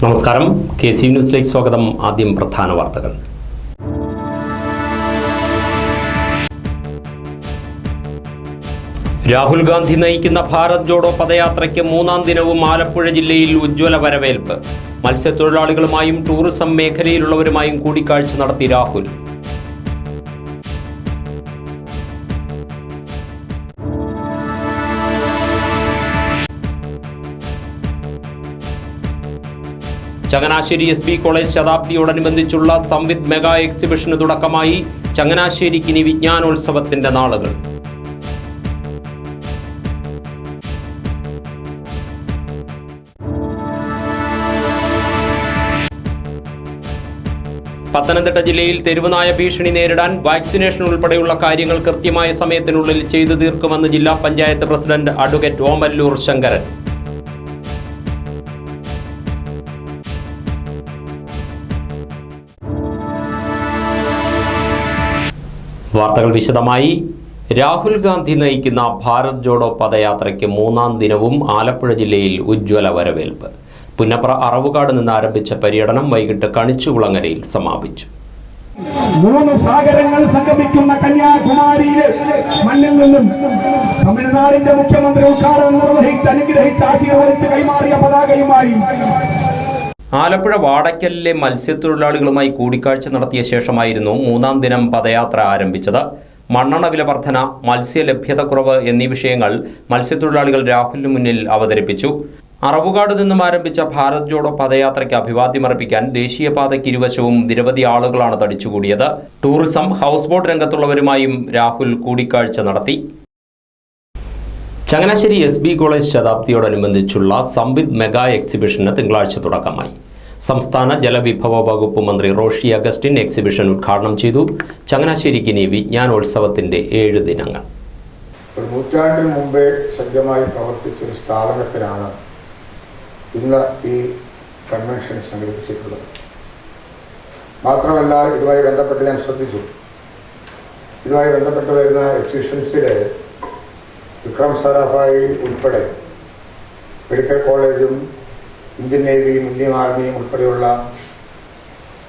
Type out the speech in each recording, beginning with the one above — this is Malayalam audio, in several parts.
നമസ്കാരം, KC ന്യൂസിലേക്ക് സ്വാഗതം. ആദ്യം പ്രധാന വാർത്തകൾ. രാഹുൽ ഗാന്ധി നയിക്കുന്ന ഭാരത് ജോഡോ പദയാത്രയ്ക്ക് മൂന്നാം ദിനവും ആലപ്പുഴ ജില്ലയിൽ ഉജ്ജ്വല വരവേൽപ്പ്. മത്സ്യത്തൊഴിലാളികളുമായും ടൂറിസം മേഖലയിലുള്ളവരുമായും കൂടിക്കാഴ്ച നടത്തി രാഹുൽ. ചങ്ങനാശ്ശേരി SB കോളേജ് ശതാബ്ദിയോടനുബന്ധിച്ചുള്ള സംവിത് മെഗാ എക്സിബിഷന് തുടക്കമായി. ചങ്ങനാശ്ശേരിക്ക് ഇനി വിജ്ഞാനോത്സവത്തിന്റെ നാളുകൾ. പത്തനംതിട്ട ജില്ലയിൽ തെരുവുനായ ഭീഷണി നേരിടാൻ വാക്സിനേഷൻ ഉൾപ്പെടെയുള്ള കാര്യങ്ങൾ കൃത്യമായ സമയത്തിനുള്ളിൽ ചെയ്തു തീർക്കുമെന്ന് ജില്ലാ പഞ്ചായത്ത് പ്രസിഡന്റ് അഡ്വക്കേറ്റ് ഓമല്ലൂർ ശങ്കരൻ. വാർത്തകൾ വിശദമായി. രാഹുൽ ഗാന്ധി നയിക്കുന്ന ഭാരത് ജോഡോ പദയാത്രയ്ക്ക് മൂന്നാം ദിനവും ആലപ്പുഴ ജില്ലയിൽ ഉജ്ജ്വല വരവേൽപ്പ്. പുന്നപ്ര അറവുകാട് നിന്ന് ആരംഭിച്ച പര്യടനം വൈകിട്ട് കണിച്ചുകുളങ്ങരയിൽ സമാപിച്ചു. മൂന്ന് സാഗരങ്ങൾ സംഗമിക്കുന്ന കന്യാകുമാരിയിലെ മണ്ണിൽ നിന്നും തമിഴ്നാടിന്റെ മുഖ്യമന്ത്രി ഉദ്ഘാടനം നിർവഹിച്ച് അനുഗ്രഹിച്ച് ആശീർവദിച്ച് കൈമാറിയ പതാകയുമായി ആലപ്പുഴ വാടയ്ക്കലിലെ മത്സ്യത്തൊഴിലാളികളുമായി കൂടിക്കാഴ്ച നടത്തിയ ശേഷമായിരുന്നു മൂന്നാം ദിനം പദയാത്ര ആരംഭിച്ചത്. മണ്ണെണ്ണ വില വർധന, മത്സ്യലഭ്യതക്കുറവ് എന്നീ വിഷയങ്ങൾ മത്സ്യത്തൊഴിലാളികൾ രാഹുലിന് മുന്നിൽ അവതരിപ്പിച്ചു. അറവുകാട് നിന്നും ആരംഭിച്ച ഭാരത് ജോഡോ പദയാത്രയ്ക്ക് അഭിവാദ്യമർപ്പിക്കാൻ ദേശീയപാതയ്ക്ക് ഇരുവശവും നിരവധി ആളുകളാണ് തടിച്ചുകൂടിയത്. ടൂറിസം, ഹൗസ് ബോട്ട് രംഗത്തുള്ളവരുമായും രാഹുൽ കൂടിക്കാഴ്ച നടത്തി. ചങ്ങനാശ്ശേരി SB കോളേജ് ശതാബ്ദിയോടനുബന്ധിച്ചുള്ള സംവിത് മെഗാ എക്സിബിഷന് തിങ്കളാഴ്ച തുടക്കമായി. സംസ്ഥാന ജലവിഭവ വകുപ്പ് മന്ത്രി റോഷി അഗസ്റ്റിൻ എക്സിബിഷൻ ഉദ്ഘാടനം ചെയ്തു. ചങ്ങനാശ്ശേരിക്ക് ഇനി വിജ്ഞാനോത്സവത്തിന്റെ 7 ദിനങ്ങൾ. ഒരു നൂറ്റാണ്ടിന് മുമ്പേ സജ്ജമായി പ്രവർത്തിച്ച ഒരു സ്ഥാപനത്തിനാണ് ഇന്ന് ഈ കൺവെൻഷൻ സംഘടിപ്പിച്ചിട്ടുള്ളത്. മാത്രമല്ല, ഇതുമായി ബന്ധപ്പെട്ട് ഞാൻ ശ്രദ്ധിച്ചു, ഇതുമായി ബന്ധപ്പെട്ട് വരുന്ന എക്സിബിഷൻസിലെ വിക്രം സാരാഭായി ഉൾപ്പെടെ മെഡിക്കൽ കോളേജും ഇന്ത്യൻ നേവിയും ഇന്ത്യൻ ആർമിയും ഉൾപ്പെടെയുള്ള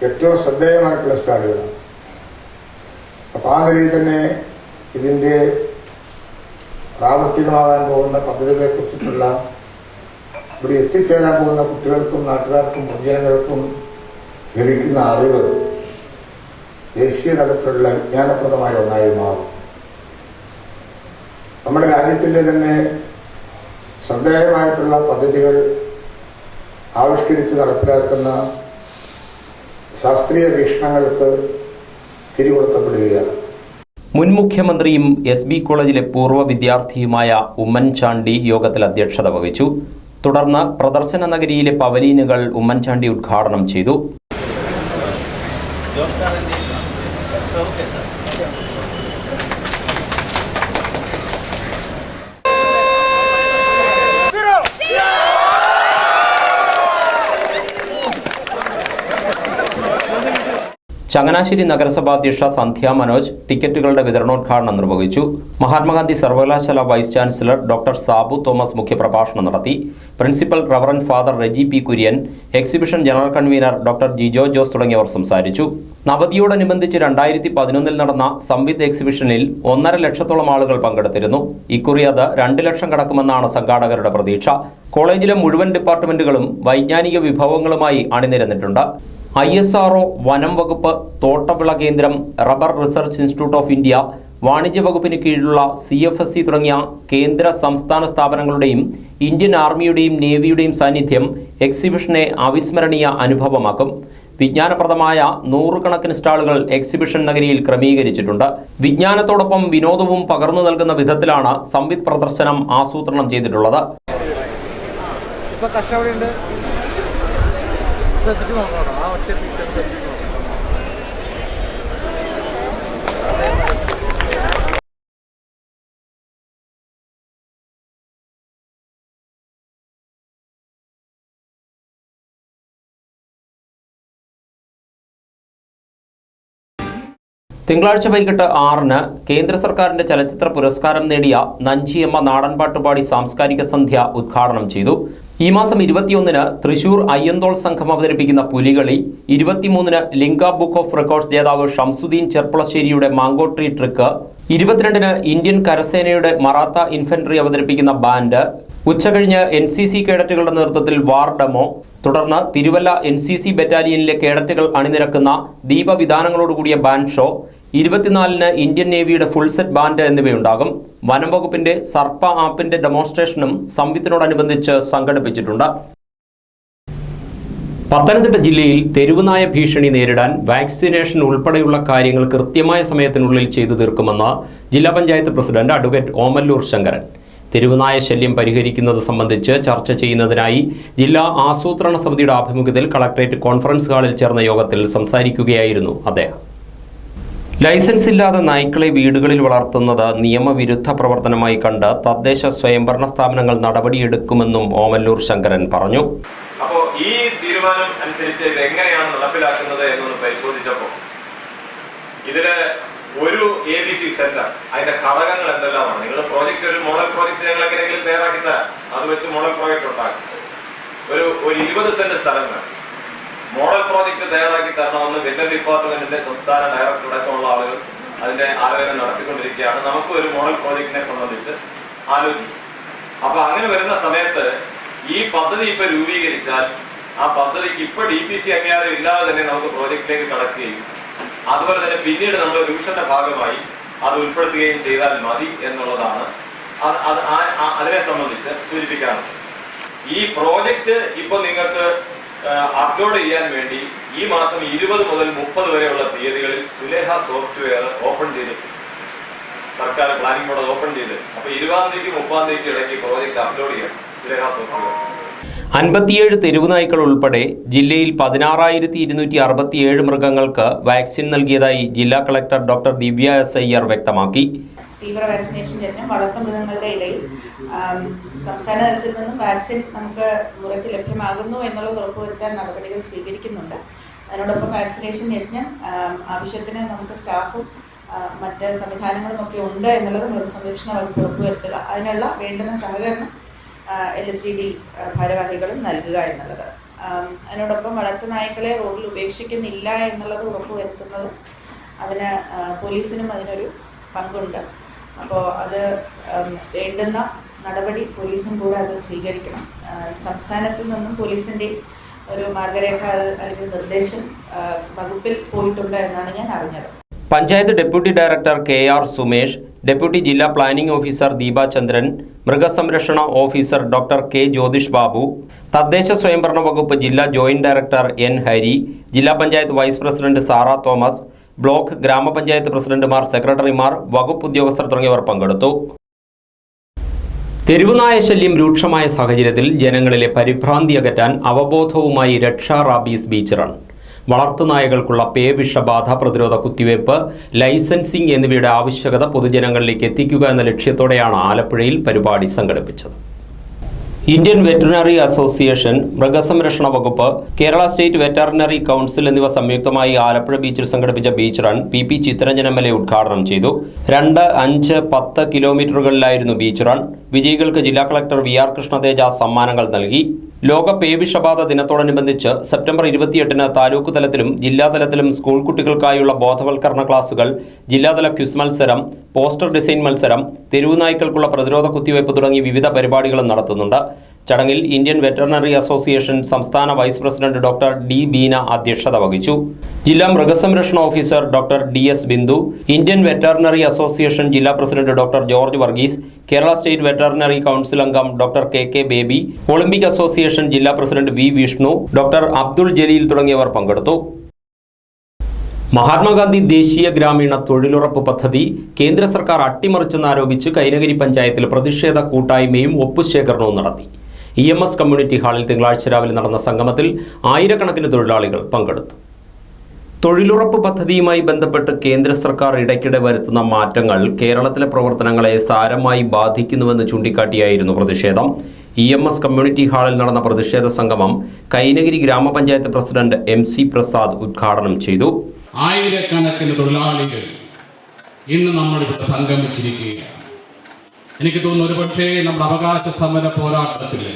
ഏറ്റവും ശ്രദ്ധേയമായിട്ടുള്ള സ്റ്റാളുകളാണ്. അപ്പോൾ ആ നിലയിൽ തന്നെ ഇതിൻ്റെ പ്രാവർത്തികമാകാൻ പോകുന്ന പദ്ധതികളെ കുറിച്ചിട്ടുള്ള ഇവിടെ എത്തിച്ചേരാൻ പോകുന്ന കുട്ടികൾക്കും നാട്ടുകാർക്കും പൊതുജനങ്ങൾക്കും ലഭിക്കുന്ന അറിവ് ദേശീയ തലത്തിലുള്ള വിജ്ഞാനപ്രദമായ ഒന്നായി മാറും. നമ്മുടെ രാജ്യത്തിൻ്റെ തന്നെ ശ്രദ്ധേയമായിട്ടുള്ള പദ്ധതികൾ ആവിഷ്കരിച്ച് നടപ്പിലാക്കുന്ന ശാസ്ത്രീയ വീക്ഷണങ്ങൾക്ക് തിരികൊളുത്തപ്പെടുകയാണ്. മുൻ മുഖ്യമന്ത്രിയും SB കോളേജിലെ പൂർവ്വ വിദ്യാർത്ഥിയുമായ ഉമ്മൻചാണ്ടി യോഗത്തിൽ അധ്യക്ഷത വഹിച്ചു. തുടർന്ന് പ്രദർശന നഗരിയിലെ പവലീനുകൾ ഉമ്മൻചാണ്ടി ഉദ്ഘാടനം ചെയ്തു. ചങ്ങനാശ്ശേരി നഗരസഭാ അധ്യക്ഷ സന്ധ്യ മനോജ് ടിക്കറ്റുകളുടെ വിതരണോദ്ഘാടനം നിർവഹിച്ചു. മഹാത്മാഗാന്ധി സർവകലാശാല vice chancellor doctor Sabu Thomas മുഖ്യപ്രഭാഷണം നടത്തി. Principal reverend father Reji P. Kurian, exhibition general convener doctor Jijo Jose തുടങ്ങിയവർ സംസാരിച്ചു. നവതിയോടനുബന്ധിച്ച് 2011 നടന്ന സംവിത് എക്സിബിഷനിൽ 1.5 ലക്ഷത്തോളം ആളുകൾ പങ്കെടുത്തിരുന്നു. ഇക്കുറി അത് 2 ലക്ഷം കടക്കുമെന്നാണ് സംഘാടകരുടെ പ്രതീക്ഷ. കോളേജിലെ മുഴുവൻ ഡിപ്പാർട്ട്മെന്റുകളും വൈജ്ഞാനിക വിഭവങ്ങളുമായി അണിനിരന്നിട്ടുണ്ട്. ISRO, വനം വകുപ്പ്, തോട്ടവിള കേന്ദ്രം, rubber research institute of India, വാണിജ്യ വകുപ്പിന് കീഴിലുള്ള CFSC തുടങ്ങിയ കേന്ദ്ര സംസ്ഥാന സ്ഥാപനങ്ങളുടെയും ഇന്ത്യൻ ആർമിയുടെയും നേവിയുടെയും സാന്നിധ്യം എക്സിബിഷനെ അവിസ്മരണീയ അനുഭവമാക്കും. വിജ്ഞാനപ്രദമായ 100 കണക്കിന് സ്റ്റാളുകൾ എക്സിബിഷൻ നഗരിയിൽ ക്രമീകരിച്ചിട്ടുണ്ട്. വിജ്ഞാനത്തോടൊപ്പം വിനോദവും പകർന്നു നൽകുന്ന വിധത്തിലാണ് സംവിത് പ്രദർശനം ആസൂത്രണം ചെയ്തിട്ടുള്ളത്. തിങ്കളാഴ്ച വൈകിട്ട് 6-ന് കേന്ദ്ര സർക്കാരിന്റെ ചലച്ചിത്ര പുരസ്കാരം നേടിയ നഞ്ചിയമ്മ നാടൻപാട്ടുപാടി സാംസ്കാരിക സന്ധ്യ ഉദ്ഘാടനം ചെയ്തു. ഈ മാസം 21-ന് തൃശൂർ അയ്യന്തോൾ സംഘം അവതരിപ്പിക്കുന്ന പുലികളി, 23-ന് ലിങ്ക ബുക്ക് ഓഫ് റെക്കോർഡ്സ് ജേതാവ് ഷംസുദ്ദീൻ ചെർപ്പളശ്ശേരിയുടെ മാങ്കോട്രി ട്രിക്ക്, 22-ന് ഇന്ത്യൻ കരസേനയുടെ മറാത്ത ഇൻഫൻട്രി അവതരിപ്പിക്കുന്ന ബാൻഡ്, ഉച്ചകഴിഞ്ഞ് NCC കേഡറ്റുകളുടെ നേതൃത്വത്തിൽ വാർ ഡെമോ, തുടർന്ന് തിരുവല്ല NCC ബറ്റാലിയനിലെ കേഡറ്റുകൾ അണിനിരക്കുന്ന ദീപവിധാനങ്ങളോടുകൂടിയ ബാൻഡ് ഷോ, 24-ന് ഇന്ത്യൻ നേവിയുടെ ഫുൾ സെറ്റ് ബാൻഡ് എന്നിവയുണ്ടാകും. വനം വകുപ്പിന്റെ സർപ്പ ആപ്പിന്റെ ഡെമോൺസ്ട്രേഷനും സംവിത്തിനോടനുബന്ധിച്ച് സംഘടിപ്പിച്ചിട്ടുണ്ട്. പത്തനംതിട്ട ജില്ലയിൽ തെരുവുനായ ഭീഷണി നേരിടാൻ വാക്സിനേഷൻ ഉൾപ്പെടെയുള്ള കാര്യങ്ങൾ കൃത്യമായ സമയത്തിനുള്ളിൽ ചെയ്തു തീർക്കുമെന്ന് ജില്ലാ പഞ്ചായത്ത് പ്രസിഡന്റ് അഡ്വക്കേറ്റ് ഓമല്ലൂർ ശങ്കരൻ. തെരുവുനായ ശല്യം പരിഹരിക്കുന്നത് സംബന്ധിച്ച് ചർച്ച ചെയ്യുന്നതിനായി ജില്ലാ ആസൂത്രണ സമിതിയുടെ ആഭിമുഖ്യത്തിൽ കളക്ടറേറ്റ് കോൺഫറൻസ് ഹാളിൽ ചേർന്ന യോഗത്തിൽ സംസാരിക്കുകയായിരുന്നു അദ്ദേഹം. ലൈസൻസ് ഇല്ലാതെ നായ്ക്കളെ വീടുകളിൽ വളർത്തുന്നത് നിയമവിരുദ്ധ പ്രവർത്തനമായി കണ്ട് തദ്ദേശ സ്വയംഭരണ സ്ഥാപനങ്ങൾ നടപടിയെടുക്കുമെന്നും ഓമല്ലൂർ ശങ്കരൻ പറഞ്ഞു. അപ്പോൾ ഈ തീരുമാനം അനുസരിച്ച് ഇത് എങ്ങനെയാണ് നടപ്പിലാക്കുന്നത് എന്നൊന്ന് പരിശോധിച്ചപ്പോൾ ഇതിന് ഒരു ABC സെന്റർ, അതിന്റെ ഘടകങ്ങൾ എന്തെല്ലാമാണ്, നിങ്ങൾ പ്രോജക്റ്റ് ഒരു മോഡൽ പ്രോജക്റ്റ് ഞങ്ങൾ എങ്ങനെയെങ്കിലും തയ്യാറാക്കി തരാം, അത് വെച്ച് മോഡൽ പ്രോജക്റ്റ് ഉണ്ടാക്കും. ഒരു 20 സെന്റ് സ്ഥലങ്ങൾ മോഡൽ പ്രോജക്റ്റ് തയ്യാറാക്കി തരണമെന്ന് വെറ്ററിനറി ഡിപ്പാർട്ട്മെന്റിന്റെ സംസ്ഥാന ഡയറക്ടർ അടക്കമുള്ള ആളുകൾ അതിന്റെ ആലോചന നടത്തിക്കൊണ്ടിരിക്കുകയാണ്. നമുക്ക് ഒരു മോഡൽ പ്രോജക്റ്റിനെ സംബന്ധിച്ച് ആലോചിക്കും. അപ്പൊ അങ്ങനെ വരുന്ന സമയത്ത് ഈ പദ്ധതി ഇപ്പൊ രൂപീകരിച്ചാൽ ആ പദ്ധതിക്ക് ഇപ്പൊ DPC അംഗീകാരം ഇല്ലാതെ തന്നെ നമുക്ക് പ്രോജക്റ്റിലേക്ക് കടക്കുകയും അതുപോലെ തന്നെ പിന്നീട് നമ്മുടെ റിവിഷന്റെ ഭാഗമായി അത് ഉൾപ്പെടുത്തുകയും ചെയ്താൽ മതി എന്നുള്ളതാണ് അതിനെ സംബന്ധിച്ച് സൂചിപ്പിക്കാറുണ്ട്. ഈ പ്രോജക്റ്റ് ഇപ്പൊ നിങ്ങൾക്ക് അപ്ലോഡ് ചെയ്യാൻ വേണ്ടി ഈ മാസം 20 മുതൽ 30 വരെയുള്ള തീയതികളിൽ സുലേഹ സോഫ്റ്റ്വെയർ ഓപ്പൺ ചെയ്ത് സർക്കാർ പ്ലാനിംഗ് ബോർഡ് ഓപ്പൺ ചെയ്ത് അപ്പൊ 20-ാം തീയതി 30-ാം തീയതി ഇടയ്ക്ക് പ്രോജക്റ്റ് അപ്ലോഡ് ചെയ്യണം സുലേഹ സോഫ്റ്റ്വെയർ. 57 തെരുവുനായ്ക്കൾ ഉൾപ്പെടെ ജില്ലയിൽ 16,267 മൃഗങ്ങൾക്ക് വാക്സിൻ നൽകിയതായി ജില്ലാ കളക്ടർ ഡോക്ടർ ദിവ്യ S. അയ്യർ വ്യക്തമാക്കി. തീവ്ര വാക്സിനേഷൻ യജ്ഞം വളർത്തുമൃഗങ്ങളുടെ ഇടയിൽ സംസ്ഥാന തലത്തിൽ നിന്നും വാക്സിൻ നമുക്ക് മുറയ്ക്ക് ലഭ്യമാകുന്നു എന്നുള്ളത് ഉറപ്പുവരുത്താൻ നടപടികൾ സ്വീകരിക്കുന്നുണ്ട്. അതിനോടൊപ്പം വാക്സിനേഷൻ യജ്ഞം ആവശ്യത്തിന് നമുക്ക് സ്റ്റാഫും മറ്റ് സംവിധാനങ്ങളും ഒക്കെ ഉണ്ട് എന്നുള്ളത് മൃഗസംരക്ഷണ വകുപ്പ് ഉറപ്പുവരുത്തുക, അതിനുള്ള വേണ്ടുന്ന സഹകരണം LSTD ഭാരവാഹികളും നൽകുക എന്നുള്ളത്. അതിനോടൊപ്പം വളർത്തുനായ്ക്കളെ റോഡിൽ ഉപേക്ഷിക്കുന്നില്ല എന്നുള്ളത് ഉറപ്പുവരുത്തുന്നത് അതിന് പോലീസിനും അതിനൊരു പങ്കുണ്ട്. അപ്പോൾ അത് വേണ്ടുന്ന നടപടി പോലീസും കൂടെ അത് സ്വീകരിക്കണം. സംസ്ഥാനത്തിൽ നിന്നും പോലീസിൻ്റെ ഒരു മാർഗരേഖ അല്ലെങ്കിൽ നിർദ്ദേശം വകുപ്പിൽ പോയിട്ടുണ്ട് എന്നാണ് ഞാൻ അറിഞ്ഞത്. Panchayat deputy director KR Sumesh, deputy ജില്ലാ പ്ലാനിംഗ് ഓഫീസർ ദീപ ചന്ദ്രൻ, മൃഗസംരക്ഷണ officer doctor K. Jyothish Babu, തദ്ദേശ സ്വയംഭരണ വകുപ്പ് ജില്ലാ ജോയിന്റ് ഡയറക്ടർ N. ഹരി, ജില്ലാ panchayat vice president Sara Thomas, block ഗ്രാമപഞ്ചായത്ത് പ്രസിഡന്റുമാർ, സെക്രട്ടറിമാർ, വകുപ്പ് ഉദ്യോഗസ്ഥർ തുടങ്ങിയവർ പങ്കെടുത്തു. തെരുവുനായ ശല്യം രൂക്ഷമായ സാഹചര്യത്തിൽ ജനങ്ങളിലെ പരിഭ്രാന്തി അകറ്റാൻ അവബോധവുമായി രക്ഷാ റാബീസ് ബീച്ച് റൺ, വളർത്തുനായകൾക്കുള്ള പേവിഷബാധ പ്രതിരോധ കുത്തിവയ്പ്, ലൈസൻസിംഗ് എന്നിവയുടെ ആവശ്യകത പൊതുജനങ്ങളിലേക്ക് എത്തിക്കുക എന്ന ലക്ഷ്യത്തോടെയാണ് ആലപ്പുഴയിൽ പരിപാടി സംഘടിപ്പിച്ചത്. ഇന്ത്യൻ വെറ്ററിനറി അസോസിയേഷൻ, മൃഗസംരക്ഷണ വകുപ്പ്, കേരള സ്റ്റേറ്റ് വെറ്ററിനറി കൗൺസിൽ എന്നിവ സംയുക്തമായി ആലപ്പുഴ ബീച്ചിൽ സംഘടിപ്പിച്ച beach run PP Chittaranjan MLA ഉദ്ഘാടനം ചെയ്തു. 2, 5, 10 കിലോമീറ്ററുകളിലായിരുന്നു ബീച്ച് റൺ. വിജയികൾക്ക് ജില്ലാ കളക്ടർ VR കൃഷ്ണതേജ സമ്മാനങ്ങൾ നൽകി. ലോക പേവിഷബാധ ദിനത്തോടനുബന്ധിച്ച് സെപ്റ്റംബർ 28-ന് താലൂക്ക് തലത്തിലും ജില്ലാതലത്തിലും സ്കൂൾ കുട്ടികൾക്കായുള്ള ബോധവൽക്കരണ ക്ലാസുകൾ, ജില്ലാതല ക്വിസ് മത്സരം, പോസ്റ്റർ ഡിസൈൻ മത്സരം, തെരുവുനായ്ക്കൾക്കുള്ള പ്രതിരോധ കുത്തിവയ്പ് തുടങ്ങി വിവിധ പരിപാടികളും നടത്തുന്നുണ്ട്. ചടങ്ങിൽ ഇന്ത്യൻ വെറ്ററിനറി അസോസിയേഷൻ സംസ്ഥാന vice president doctor D. Beena അധ്യക്ഷത വഹിച്ചു. ജില്ലാ മൃഗസംരക്ഷണ officer doctor DS. Bindu, Indian veterinary association ജില്ലാ president doctor George Varghese, Kerala state veterinary council അംഗം doctor KK Baby, Olympic association ജില്ലാ president V. Vishnu, doctor Abdul Jaleel തുടങ്ങിയവർ പങ്കെടുത്തു. മഹാത്മാഗാന്ധി ദേശീയ ഗ്രാമീണ തൊഴിലുറപ്പ് പദ്ധതി കേന്ദ്ര സർക്കാർ അട്ടിമറിച്ചെന്നാരോപിച്ച് കൈനഗിരി പഞ്ചായത്തിൽ പ്രതിഷേധ കൂട്ടായ്മയും ഒപ്പുശേഖരണവും നടത്തി. EMS കമ്മ്യൂണിറ്റി ഹാളിൽ തിങ്കളാഴ്ച രാവിലെ നടന്ന സംഗമത്തിൽ ആയിരക്കണക്കിന് തൊഴിലാളികൾ പങ്കെടുത്തു. തൊഴിലുറപ്പ് പദ്ധതിയുമായി ബന്ധപ്പെട്ട് കേന്ദ്ര സർക്കാർ ഇടയ്ക്കിടെ വരുത്തുന്ന മാറ്റങ്ങൾ കേരളത്തിലെ പ്രവർത്തനങ്ങളെ സാരമായി ബാധിക്കുന്നുവെന്ന് ചൂണ്ടിക്കാട്ടിയായിരുന്നു പ്രതിഷേധം. EMS കമ്മ്യൂണിറ്റി ഹാളിൽ നടന്ന പ്രതിഷേധ സംഗമം കൈനഗിരി ഗ്രാമപഞ്ചായത്ത് പ്രസിഡന്റ് MC പ്രസാദ് ഉദ്ഘാടനം ചെയ്തു. ആയിരക്കണക്കിന് തൊഴിലാളികൾ ഇന്ന് നമ്മളിവിടെ സംഗമിച്ചിരിക്കുകയാണ്. എനിക്ക് തോന്നുന്നു ഒരുപക്ഷേ നമ്മുടെ അവകാശ സമര പോരാട്ടത്തിലെ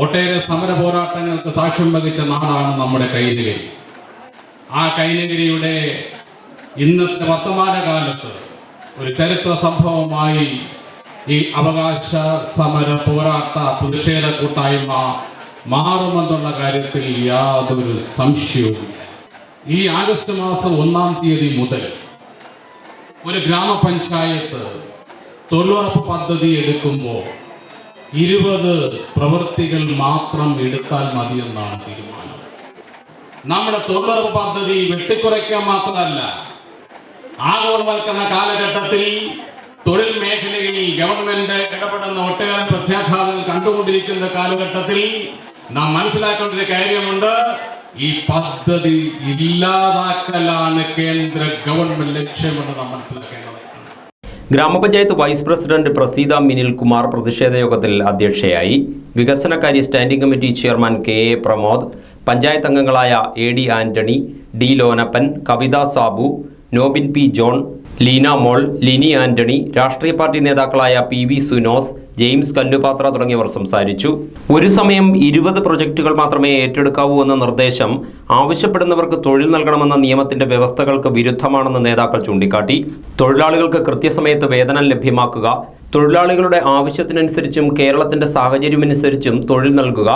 ഒട്ടേറെ സമര പോരാട്ടങ്ങൾക്ക് സാക്ഷ്യം വഹിച്ച നാടാണ് നമ്മുടെ കൈനഗിരി. ആ കൈനഗിരിയുടെ ഇന്നത്തെ വർത്തമാനകാലത്ത് ഒരു ചരിത്ര സംഭവമായി ഈ അവകാശ സമര പോരാട്ട പ്രതിഷേധ കൂട്ടായ്മ മാറുമെന്നുള്ള കാര്യത്തിൽ യാതൊരു സംശയവുമില്ല. ഈ ആഗസ്റ്റ് മാസം 1-ാം തീയതി മുതൽ ഒരു ഗ്രാമപഞ്ചായത്ത് തൊഴിലുറപ്പ് പദ്ധതി എടുക്കുമ്പോൾ 20 പ്രവൃത്തികൾ മാത്രം എടുത്താൽ മതിയെന്നാണ് തീരുമാനം. നമ്മുടെ തൊഴിലുറപ്പ് പദ്ധതി വെട്ടിക്കുറയ്ക്കാൻ മാത്രമല്ല, ആഗോളവൽക്കരണ കാലഘട്ടത്തിൽ തൊഴിൽ മേഖലയിൽ ഗവൺമെന്റ് ഇടപെടുന്ന ഒട്ടേറെ പ്രത്യാഘാതങ്ങൾ കണ്ടുകൊണ്ടിരിക്കുന്ന കാലഘട്ടത്തിൽ നാം മനസ്സിലാക്കേണ്ട ഒരു കാര്യമുണ്ട്. ഈ പദ്ധതി ഇല്ലാതാക്കലാണ് കേന്ദ്ര ഗവൺമെന്റ് ലക്ഷ്യമെന്ന് നാം മനസ്സിലാക്കേണ്ടത്. ഗ്രാമപഞ്ചായത്ത് വൈസ് പ്രസിഡന്റ് പ്രസീത മിനിൽ കുമാർ പ്രതിഷേധ യോഗത്തിൽ അധ്യക്ഷയായി. വികസനകാര്യ standing committee chairman KA. Pramod, panchayat അംഗങ്ങളായ AD. Antony, D. Lonappan, Kavitha Sabu, Nobin P. John, Leena Mol, Lini Antony, രാഷ്ട്രീയ പാർട്ടി നേതാക്കളായ പി.വി. സുനോസ്, ജെയിംസ് കല്ലുപാത്ര തുടങ്ങിയവർ സംസാരിച്ചു. ഒരു സമയം 20 പ്രൊജക്ടുകൾ മാത്രമേ ഏറ്റെടുക്കാവൂ എന്ന നിർദ്ദേശം ആവശ്യപ്പെടുന്നവർക്ക് തൊഴിൽ നൽകണമെന്ന നിയമത്തിന്റെ വ്യവസ്ഥകൾക്ക് വിരുദ്ധമാണെന്ന് നേതാക്കൾ ചൂണ്ടിക്കാട്ടി. തൊഴിലാളികൾക്ക് കൃത്യസമയത്ത് വേതനം ലഭ്യമാക്കുക, തൊഴിലാളികളുടെ ആവശ്യത്തിനനുസരിച്ചും കേരളത്തിന്റെ സാഹചര്യമനുസരിച്ചും തൊഴിൽ നൽകുക,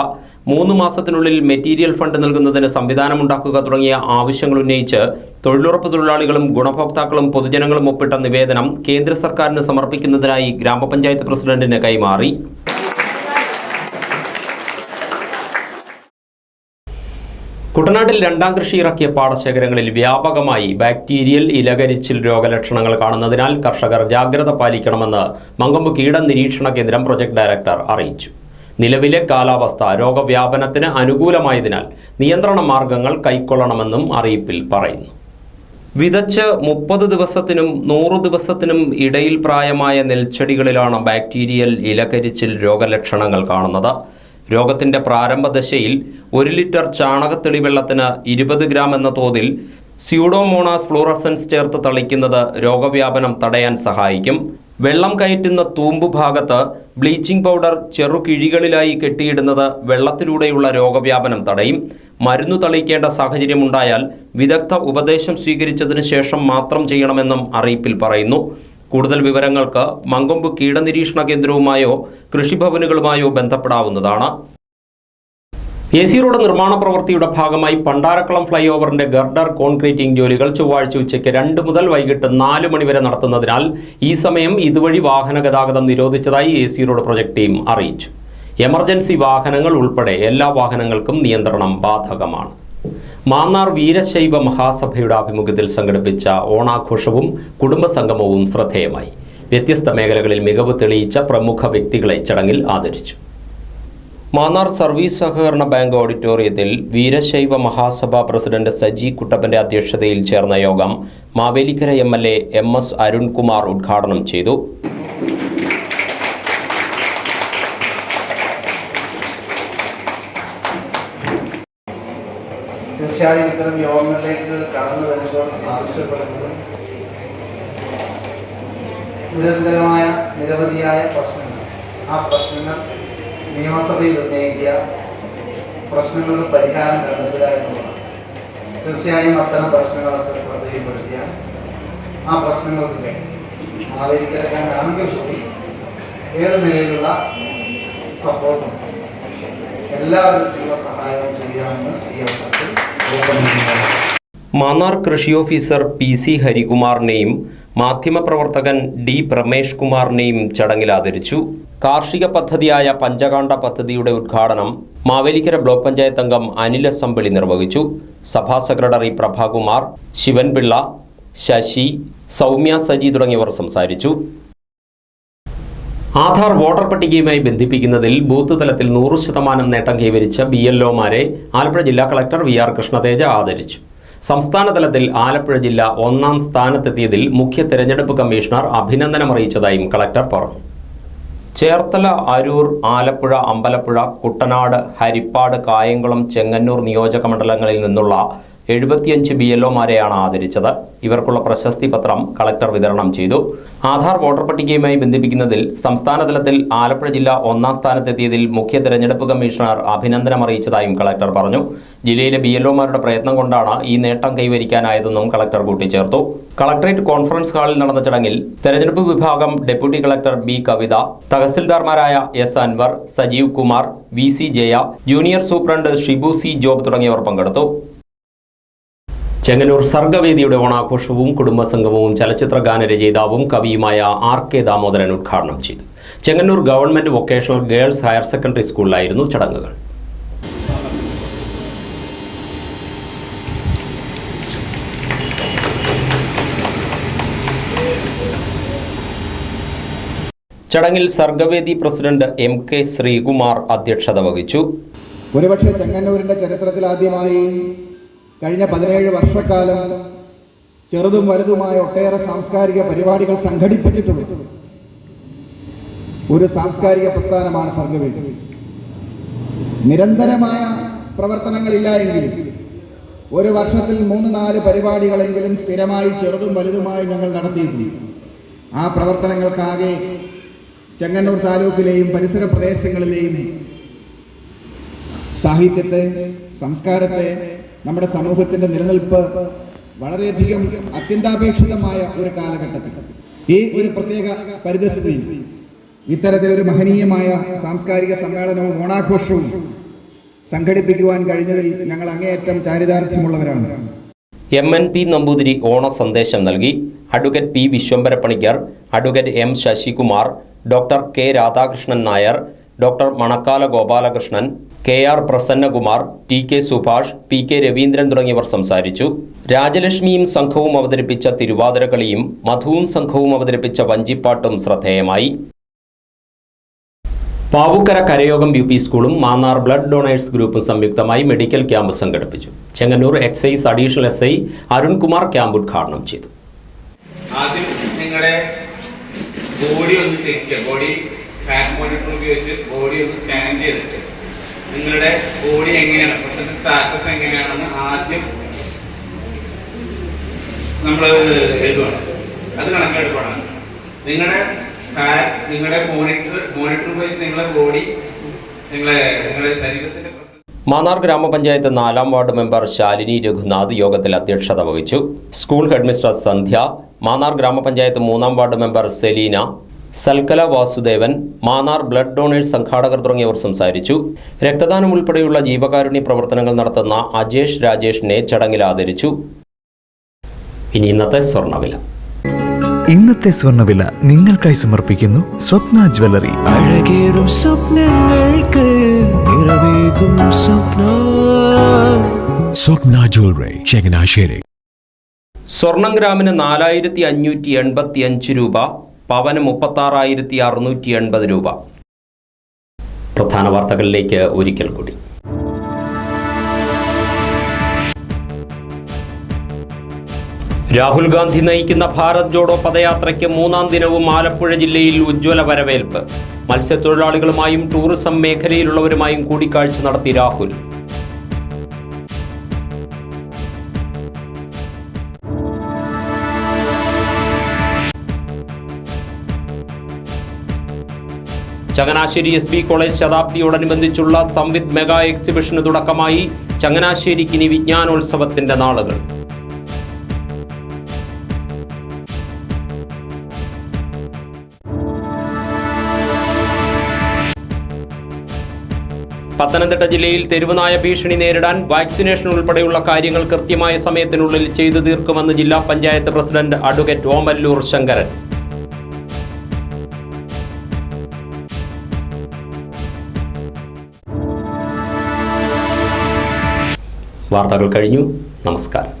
3 മാസത്തിനുള്ളിൽ മെറ്റീരിയൽ ഫണ്ട് നൽകുന്നതിന് സംവിധാനമുണ്ടാക്കുക തുടങ്ങിയ ആവശ്യങ്ങൾ ഉന്നയിച്ച് തൊഴിലുറപ്പ് തൊഴിലാളികളും ഗുണഭോക്താക്കളും പൊതുജനങ്ങളും ഒപ്പിട്ട നിവേദനം കേന്ദ്ര സർക്കാരിന് സമർപ്പിക്കുന്നതിനായി ഗ്രാമപഞ്ചായത്ത് പ്രസിഡന്റിന് കൈമാറി. കുട്ടനാട്ടിൽ 2ാം കൃഷി ഇറക്കിയ പാടശേഖരങ്ങളിൽ വ്യാപകമായി ബാക്ടീരിയൽ ഇലകരിച്ചിൽ രോഗലക്ഷണങ്ങൾ കാണുന്നതിനാൽ കർഷകർ ജാഗ്രത പാലിക്കണമെന്ന് മങ്കമ്പ് കീട നിരീക്ഷണ കേന്ദ്രം പ്രൊജക്ട് ഡയറക്ടർ അറിയിച്ചു. നിലവിലെ കാലാവസ്ഥ രോഗവ്യാപനത്തിന് അനുകൂലമായതിനാൽ നിയന്ത്രണ മാർഗങ്ങൾ കൈക്കൊള്ളണമെന്നും അറിയിപ്പിൽ പറയുന്നു. വിതച്ച് 30 ദിവസത്തിനും 100 ദിവസത്തിനും ഇടയിൽ പ്രായമായ നെൽച്ചെടികളിലാണ് ബാക്ടീരിയൽ ഇലകരിച്ചിൽ രോഗലക്ഷണങ്ങൾ കാണുന്നത്. രോഗത്തിന്റെ പ്രാരംഭ ദശയിൽ 1 ലിറ്റർ ചാണകത്തെളി വെള്ളത്തിന് 20 ഗ്രാം എന്ന തോതിൽ സ്യൂഡോമോണാസ് ഫ്ലൂറസൻസ് ചേർത്ത് തളിക്കുന്നത് രോഗവ്യാപനം തടയാൻ സഹായിക്കും. വെള്ളം കയറ്റുന്ന തൂമ്പ് ഭാഗത്ത് ബ്ലീച്ചിംഗ് പൗഡർ ചെറുകിഴികളിലായി കെട്ടിയിടുന്നത് വെള്ളത്തിലൂടെയുള്ള രോഗവ്യാപനം തടയും. മരുന്നു തളിക്കേണ്ട സാഹചര്യമുണ്ടായാൽ വിദഗ്ധ ഉപദേശം സ്വീകരിച്ചതിന് ശേഷം മാത്രം ചെയ്യണമെന്നും അറിയിപ്പിൽ പറയുന്നു. കൂടുതൽ വിവരങ്ങൾക്ക് മങ്കമ്പ് കീടനിരീക്ഷണ കേന്ദ്രവുമായോ കൃഷിഭവനുകളുമായോ ബന്ധപ്പെടാവുന്നതാണ്. എ.സി. റോഡ് നിർമ്മാണ പ്രവൃത്തിയുടെ ഭാഗമായി പണ്ടാരക്കുളം ഫ്ലൈ ഓവറിന്റെ ഗർഡർ കോൺക്രീറ്റിംഗ് ജോലികൾ ചൊവ്വാഴ്ച ഉച്ചയ്ക്ക് 2 മുതൽ വൈകിട്ട് 4 മണി വരെ നടത്തുന്നതിനാൽ ഈ സമയം ഇതുവഴി വാഹന ഗതാഗതം നിരോധിച്ചതായി എ.സി. റോഡ് പ്രൊജക്ട് ടീം അറിയിച്ചു. എമർജൻസി വാഹനങ്ങൾ ഉൾപ്പെടെ എല്ലാ വാഹനങ്ങൾക്കും നിയന്ത്രണം ബാധകമാണ്. മാന്നാർ വീരശൈവ മഹാസഭയുടെ ആഭിമുഖ്യത്തിൽ സംഘടിപ്പിച്ച ഓണാഘോഷവും കുടുംബസംഗമവും ശ്രദ്ധേയമായി. വ്യത്യസ്ത മേഖലകളിൽ മികവ് തെളിയിച്ച പ്രമുഖ വ്യക്തികളെ ചടങ്ങിൽ ആദരിച്ചു. മാന്നാർ സർവീസ് സഹകരണ ബാങ്ക് ഓഡിറ്റോറിയത്തിൽ വീരശൈവ മഹാസഭ പ്രസിഡന്റ് സജി കുട്ടപ്പന്റെ അധ്യക്ഷതയിൽ ചേർന്ന യോഗം മാവേലിക്കര എം.എൽ.എ. എം.എസ്. അരുൺകുമാർ ഉദ്ഘാടനം ചെയ്തു. തീർച്ചയായും ഇത്തരം യോഗങ്ങളിലേക്ക് കടന്നു വരുമ്പോൾ ആവശ്യപ്പെടുന്നത് നിരന്തരമായ നിരവധിയായ പ്രശ്നങ്ങൾ, ആ പ്രശ്നങ്ങൾ നിയമസഭയിൽ ഉന്നയിക്കുക, പ്രശ്നങ്ങൾക്ക് പരിഹാരം കണ്ടെത്തുക എന്നുള്ളതാണ്. തീർച്ചയായും അത്തരം പ്രശ്നങ്ങളൊക്കെ ശ്രദ്ധയിൽപ്പെടുത്തിയാൽ ആ പ്രശ്നങ്ങൾക്ക് മാവേലിക്കരക്കാരാണെങ്കിൽ കൂടി ഏത് നിലയിലുള്ള സപ്പോർട്ടും എല്ലാ വിധത്തിലുള്ള സഹായവും ചെയ്യാമെന്ന് ഈ അവസരത്തിൽ മാന്നാർ കൃഷി ഓഫീസർ പി.സി. ഹരികുമാറിനെയും മാധ്യമപ്രവർത്തകൻ ഡി. പ്രമേഷ് കുമാറിനെയും ചടങ്ങിൽ ആദരിച്ചു. കാർഷിക പദ്ധതിയായ പഞ്ചകാണ്ഡ പദ്ധതിയുടെ ഉദ്ഘാടനം മാവേലിക്കര ബ്ലോക്ക് പഞ്ചായത്ത് അംഗം അനിൽ അസംബ്ലി നിർവഹിച്ചു. സഭാ സെക്രട്ടറി പ്രഭാകുമാർ, ശിവൻപിള്ള, ശശി, സൗമ്യ സജി തുടങ്ങിയവർ സംസാരിച്ചു. ആധാർ വോട്ടർ പട്ടികയുമായി ബന്ധിപ്പിക്കുന്നതിൽ ബൂത്ത് തലത്തിൽ 100% നേട്ടം കൈവരിച്ച BLOമാരെ ആലപ്പുഴ ജില്ലാ കളക്ടർ വി.ആർ. കൃഷ്ണതേജ ആദരിച്ചു. സംസ്ഥാന തലത്തിൽ ആലപ്പുഴ ജില്ല 1ാം സ്ഥാനത്തെത്തിയതിൽ മുഖ്യ തെരഞ്ഞെടുപ്പ് കമ്മീഷണർ അഭിനന്ദനമറിയിച്ചതായും കളക്ടർ പറഞ്ഞു. ചേർത്തല, അരൂർ, ആലപ്പുഴ, അമ്പലപ്പുഴ, കുട്ടനാട്, ഹരിപ്പാട്, കായംകുളം, ചെങ്ങന്നൂർ നിയോജക മണ്ഡലങ്ങളിൽ നിന്നുള്ള 75 BLOമാരെയാണ് ആദരിച്ചത്. ഇവർക്കുള്ള പ്രശസ്തി പത്രം കളക്ടർ വിതരണം ചെയ്തു. ആധാർ വോട്ടർ പട്ടികയുമായി ബന്ധിപ്പിക്കുന്നതിൽ സംസ്ഥാന തലത്തിൽ ആലപ്പുഴ ജില്ല 1ാം സ്ഥാനത്തെത്തിയതിൽ മുഖ്യ തെരഞ്ഞെടുപ്പ് കമ്മീഷണർ അഭിനന്ദനം അറിയിച്ചതായും കളക്ടർ പറഞ്ഞു. ജില്ലയിലെ BLOമാരുടെ പ്രയത്നം കൊണ്ടാണ് ഈ നേട്ടം കൈവരിക്കാനായതെന്നും കളക്ടർ കൂട്ടിച്ചേർത്തു. കളക്ടറേറ്റ് കോൺഫറൻസ് ഹാളിൽ നടന്ന ചടങ്ങിൽ തെരഞ്ഞെടുപ്പ് വിഭാഗം ഡെപ്യൂട്ടി കളക്ടർ B. കവിത, തഹസിൽദാർമാരായ S. Anvar, Sajeev Kumar, VC. Jaya, junior superintendent Shibu C. Job തുടങ്ങിയവർ പങ്കെടുത്തു. ചെങ്ങന്നൂർ സർഗവേദിയുടെ ഓണാഘോഷവും കുടുംബസംഗമവും ചലച്ചിത്ര ഗാനരചയിതാവും കവിയുമായ R.K. ദാമോദരൻ ഉദ്ഘാടനം ചെയ്തു. Chengannur government vocational girls higher secondary സ്കൂളിലായിരുന്നു ചടങ്ങുകൾ. ചടങ്ങിൽ സർഗവേദി പ്രസിഡന്റ് M.K. ശ്രീകുമാർ അധ്യക്ഷത വഹിച്ചു. ഒരുപക്ഷെ ചെങ്ങന്നൂരിന്റെ ചരിത്രത്തിൽ ആദ്യമായി കഴിഞ്ഞ 17 വർഷക്കാലം ചെറുതും വലുതുമായ ഒട്ടേറെ സാംസ്കാരിക പരിപാടികൾ സംഘടിപ്പിച്ചിട്ടുള്ള ഒരു സാംസ്കാരിക പ്രസ്ഥാനമാണ് സർഗവേദി. നിരന്തരമായ പ്രവർത്തനങ്ങളില്ല എങ്കിലും ഒരു വർഷത്തിൽ 3-4 പരിപാടികളെങ്കിലും സ്ഥിരമായി ചെറുതും വലുതുമായി ഞങ്ങൾ നടത്തിയിട്ടുണ്ട്. ആ പ്രവർത്തനങ്ങൾക്കാകെ ചെങ്ങന്നൂർ താലൂക്കിലെയും പരിസര പ്രദേശങ്ങളിലെയും സാഹിത്യത്തെ, സംസ്കാരത്തെ, നമ്മുടെ സമൂഹത്തിൻ്റെ നിലനിൽപ്പ് വളരെയധികം അത്യന്താപേക്ഷിതമായ ഒരു കാലഘട്ടത്തിൽ ഈ ഒരു പ്രത്യേക പരിതസ്ഥിതിയിൽ ഇത്തരത്തിലൊരു മഹനീയമായ സാംസ്കാരിക സമ്മേളനവും ഓണാഘോഷവും സംഘടിപ്പിക്കുവാൻ കഴിഞ്ഞതിൽ ഞങ്ങൾ അങ്ങേയറ്റം ചാരിതാർത്ഥ്യമുള്ളവരാണ്. MNP നമ്പൂതിരി ഓണ സന്ദേശം നൽകി. Advocate P. Viswambhara Panicker, advocate M. Sasikumar, doctor K. Radhakrishnan Nair, doctor Manakkala Gopalakrishnan, KR Prasannakumar, TK Subhash, PK Raveendran തുടങ്ങിയവർ സംസാരിച്ചു. രാജലക്ഷ്മിയും സംഘവും അവതരിപ്പിച്ച തിരുവാതിരക്കളിയും മധുവും സംഘവും അവതരിപ്പിച്ച വഞ്ചിപ്പാട്ടും ശ്രദ്ധേയമായി. പാവുക്കര കരയോഗം UP സ്കൂളും മാന്നാർ ബ്ലഡ് ഡൊണേഴ്സ് ഗ്രൂപ്പും സംയുക്തമായി മെഡിക്കൽ ക്യാമ്പ് സംഘടിപ്പിച്ചു. Chengannur excise additional SI Arunkumar camp ഉദ്ഘാടനം ചെയ്തു. ആദ്യം നിങ്ങളുടെ ബോഡി ഒന്ന് ചെക്ക് ചെയ്യുക. ബോഡി ഫാറ്റ് മോണിറ്റർ ഉപയോഗിച്ച് ബോഡി ഒന്ന് സ്കാൻ ചെയ്തിട്ട് നിങ്ങളുടെ ബോഡി എങ്ങനെയാണ്, പ്രസന്റ് സ്റ്റാറ്റസ് എങ്ങനെയാണെന്ന് ആദ്യം നമ്മൾ എഴുതുകയാണ്. അത് കണക്കെടുക്കണം. നിങ്ങളുടെ മോണിറ്റർ ഉപയോഗിച്ച് നിങ്ങളുടെ ബോഡി നിങ്ങളുടെ ശരീരത്തിന്റെ. മാന്നാർ ഗ്രാമപഞ്ചായത്ത് 4ാം വാർഡ് മെമ്പർ ശാലിനി രഘുനാഥ് യോഗത്തിൽ അധ്യക്ഷത വഹിച്ചു. സ്കൂൾ ഹെഡ്മിസ്റ്റർ സന്ധ്യ, മാന്നാർ ഗ്രാമപഞ്ചായത്ത് 3ാം ward member Selina, Salkala Vasudevan, Mannar blood donors സംഘാടകർ തുടങ്ങിയവർ സംസാരിച്ചു. രക്തദാനം ഉൾപ്പെടെയുള്ള ജീവകാരുണ്യ പ്രവർത്തനങ്ങൾ നടത്തുന്ന അജേഷ് രാജേഷിനെ ചടങ്ങിൽ ആദരിച്ചു. ഇനി ഇന്നത്തെ സ്വർണ്ണവില. ഇന്നത്തെ സ്വർണ്ണവില നിങ്ങൾക്കായി സമർപ്പിക്കുന്നു സ്വപ്ന ജ്വല്ലറി. അഴകേറും സ്വപ്നങ്ങൾക്ക് നിറവേകും സ്വപ്ന ജ്വല്ലറി, ചങ്ങനാശ്ശേരി. സ്വർണം ഗ്രാമിന് 4585 രൂപ, പവന് 36,680 രൂപ. പ്രധാന വാർത്തകളിലേക്ക് ഒരിക്കൽ കൂടി. രാഹുൽ ഗാന്ധി നയിക്കുന്ന ഭാരത് ജോഡോ പദയാത്രയ്ക്ക് 3ാം ദിനവും ആലപ്പുഴ ജില്ലയിൽ ഉജ്ജ്വല വരവേൽപ്പ്. മത്സ്യത്തൊഴിലാളികളുമായും ടൂറിസം മേഖലയിലുള്ളവരുമായും കൂടിക്കാഴ്ച നടത്തി രാഹുൽ. ചങ്ങനാശ്ശേരി SB കോളേജ് ശതാബ്ദിയോടനുബന്ധിച്ചുള്ള സംവിത് മെഗാ എക്സിബിഷന് തുടക്കമായി. ചങ്ങനാശ്ശേരിക്കിനി വിജ്ഞാനോത്സവത്തിന്റെ നാളുകൾ. പത്തനംതിട്ട ജില്ലയിൽ തെരുവുനായ ഭീഷണി നേരിടാൻ വാക്സിനേഷൻ ഉൾപ്പെടെയുള്ള കാര്യങ്ങൾ കൃത്യമായ സമയത്തിനുള്ളിൽ ചെയ്തു തീർക്കുമെന്ന് ജില്ലാ പഞ്ചായത്ത് പ്രസിഡന്റ് അഡ്വക്കേറ്റ് ഓമല്ലൂർ ശങ്കരൻ. വാർത്തകൾ കഴിഞ്ഞു. നമസ്കാരം.